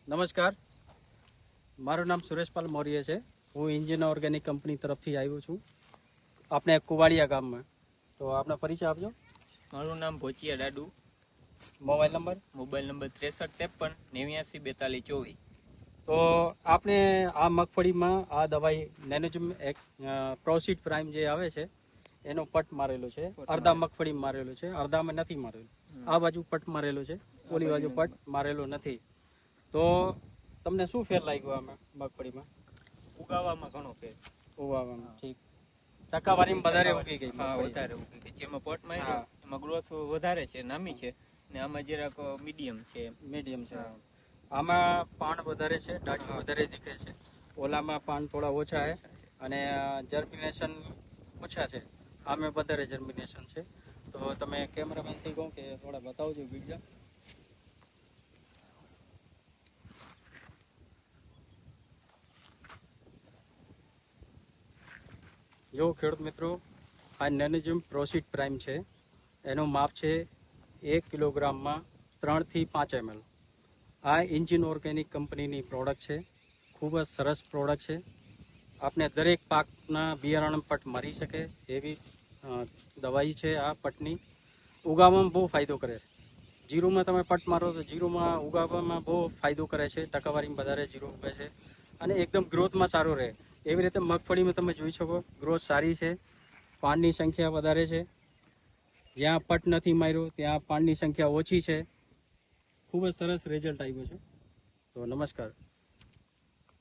નમસ્કાર, મારું નામ સુરેશપાલ મૌર્ય છે. હું ઇન્જિન ઓર્ગેનિક કંપની તરફથી આવ્યો છું આપણે કુવાડિયા ગામમાં. તો આપનો પરિચય આપજો. મારું નામ ભોચિયા દાડુ. Mobile number 6353 89 42 24. તો આપણે આ મગફળીમાં આ દવાઈ નેનોજમ પ્રોસીડ પ્રાઇમ જે આવે છે એનો પટ મારેલો છે. અડધા મગફળી મારેલો છે, અડધામાં નથી મારેલો. આ બાજુ પટ મારેલો છે, ઓલી બાજુ પટ મારેલો નથી. તો તમને શું ફેર લાગ્યો આમાં મગફળીમાં? ઉગાવામાં ઘણો ફેર. ઉગાવામાં ઠીક. ટકાવારીમાં વધારે ઉગી ગઈ. હા, વધારે ઉગી ગઈ. જેમાં પટ માર્યો એમાં ગ્રોથ વધારે છે, નામી છે, ને આમાં જરાક મીડિયમ છે. મીડિયમ છે. આમાં પાન વધારે છે, ડાળીઓ વધારે દીખે છે. ઓલામાં પાન થોડા ઓછા છે અને જર્મિનેશન ઓછા છે. આમાં વધારે જર્મિનેશન છે. તો તમે કેમેરામેનથી કહો કે થોડા બતાવજો વિડીયો. જો ખેડૂત મિત્રો, આ નેનોજમ પ્રોસીડ પ્રાઇમ છે. એનું માપ છે 1 કિલોગ્રામમાં 3 થી 5 ml. આ ઇન્જિન ઓર્ગેનિક કંપનીની પ્રોડક્ટ છે. ખૂબ જ સરસ પ્રોડક્ટ છે. આપણે દરેક પાકના બિયારણ પટ મારી શકે એવી દવાઈ છે. આ પટની ઉગાવવામાં બહુ ફાયદો કરે છે. જીરુમાં તમે પટ મારો તો જીરુમાં ઉગાવવામાં બહુ ફાયદો કરે છે. ટકાવારીમાં વધારે જીરું ઉગે છે અને એકદમ ગ્રોથમાં સારું રહે. એવી રીતે મગફળીમાં તમે જોઈ શકો ગ્રોથ સારી છે, પાનની સંખ્યા વધારે છે. જ્યાં પટ નથી માર્યો ત્યાં પાનની સંખ્યા ઓછી છે. ખૂબ જ સરસ રિઝલ્ટ આવ્યું છે. તો નમસ્કાર.